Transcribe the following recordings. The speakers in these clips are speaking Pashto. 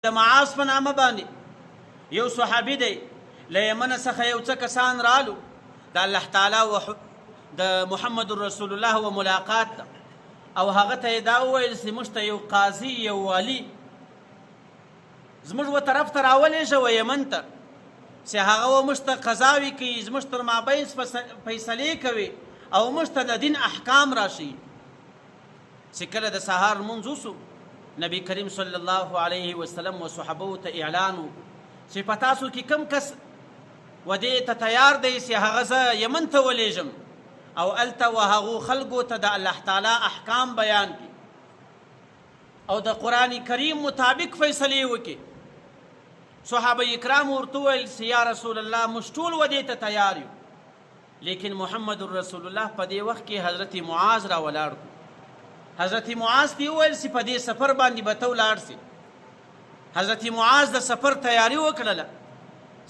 د معاذ په نامه باندې یو صحابي دی له یمن څخه یو څه کسان رالو د الله تعالی د محمد رسول الله و ملاقات ته او هغه ته یې دا وویل چې موږ ته یو قاضي یو والي زموږ و طرف ته راولېږه و یمن ته چې هغه و موږ ته قضاوي کوي زموږ تر مابین فیصلې کوي او موږ ته د دین احکام راشي چې کله د سهار لمونځ وسو نبی کریم صلی الله علیه وسلم و صحابو ته اعلان وکړو چې په تاسو کې کم کس ودې ته تیار دی چې هغه زه یمن ته ولېږم او هلته و هغو خلکو ته د الله تعالی احکام بیان کړي او د قرآن کریم مطابق فیصلې وکړي صحابه کرام ورته وویل چې یا رسول الله موږ ټول ودې ته تیار یو لیکن محمد رسول الله په دې وخت کې حضرت معاذ را ولاړ کړو حضرت معاذ ته وویل چې په دې سفر باندې به ته ولاړ سې حضرت معاذ د سفر تیاري وکړله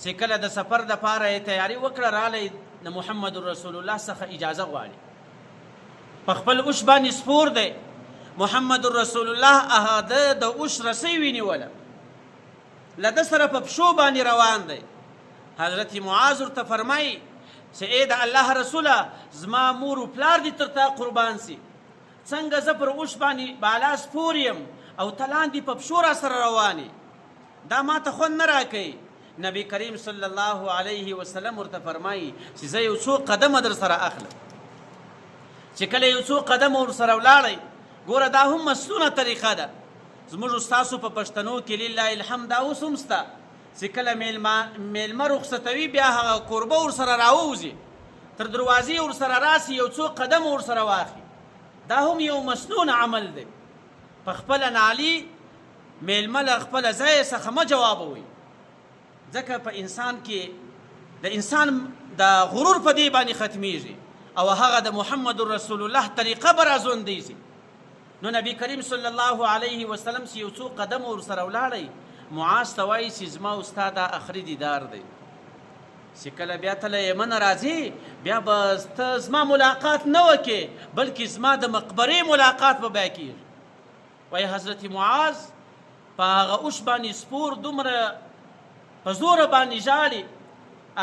چې کله د سفر دپاره یې تیاري وکړه رالی د محمد رسول الله څخه اجازه غواړي په خپل اوښ باندې سپور دی محمد رسول الله هغه د اوښ رسۍ ونیوله له ده سره په پښو باندې روان دی حضرت معاذ ورته فرمایي چې ای د الله رسوله زما مور و پلار دي تر تا قربان سي څنګه زه پر اوښ باندې بالا سپور یم او ته لاندې په پښو را سره روانې دا ما ته خوند نه راکوي نبی کریم صلی الله علیه وسلم ورته فرمایي چې زه یو څو قدمه در سره اخلم چې کله یو څو قدمه ورسره ولاړئ ګوره دا هم مسنونه طریقه ده زموږ ستاسو په پښتنو کې لله الحمد دا اوس هم شته چې کله میلمه رخصتوي بیا هغه کوربه ورسره راووځي تر دروازې ورسره راسي یو څو قدمه ورسره واخلي دا هم یو مسنون عمل دی په خپله نالي میلمه له خپله ځایه څخه مه جوابوئ ځکه په انسان کې د انسان د غرور په دې باندې ختمیږي او هغه د محمد رسول الله طریقه به راژوندی شي نو نبی کریم صلی الله علیه وسلم چې یو څو قدم ورسره ولاړئ معاذ ته وایي چې زما ستا دا آخري دیدار دی چې کله بیا ته له یمن راځې بیا به ته زما ملاقات نه وکې بلکې زما د مقبرې ملاقات به بیا کېږي وایي حضرت معاذ په هغه اوښ باندې سپور دومره په زوره باندې ژاړي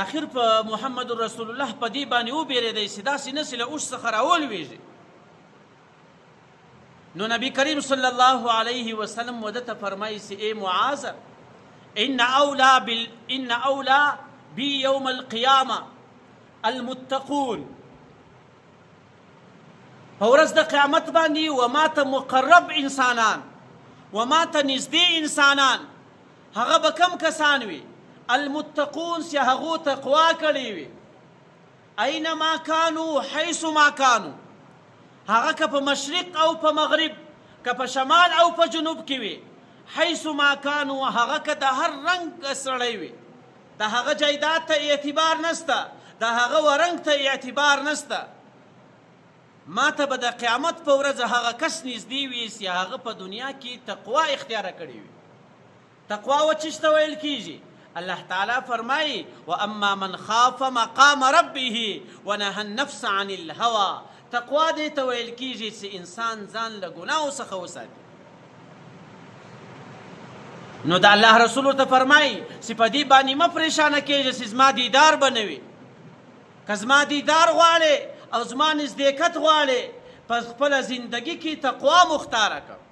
آخر په محمد رسول الله په دې باندې وبېرېدی چې داسې نه چې له اوښ څخه راولوېږي نو نبی کریم صلی الله علیه وسلم وده ته فرمایي چې ای معاذ ان اولا بی یوم القیامه المتقون په ورځ د قیامت باندې و ما ته مقرب انسانان و ما ته نږدې انسانان هغه به کم کسان وي المتقون چې هغو تقوا کړې وي اینما کانو حیث ما کانو هغه که په مشرق او په مغرب که په شمال او په جنوب کې وي حیث ما کانو هغه که د هر رنګ سړی وي د هغه جایداد ته اعتبار نسته د هغه ورنګ ته اعتبار نسته ما ته به د قیامت په ورځ هغه کس نږدې وي چې هغه په دنیا کې تقوا اختیاره کړې وي تقوا و چیش ته ویل کیږي الله تعالی فرمایي واما من خاف مقام ربه ونهى النفس عن الهوى تقوا دې ته ویل کیږي چې انسان ځان له ګناهو څخه وساتي نو د الله رسول ورته فرمایي چې په دې باندې مه پریشانه کېږه چې زما دیدار به نه وي که زما دیدار غواړې او زما نزدېکت غواړې په خپله زندګي کې تقوا مختاره کړه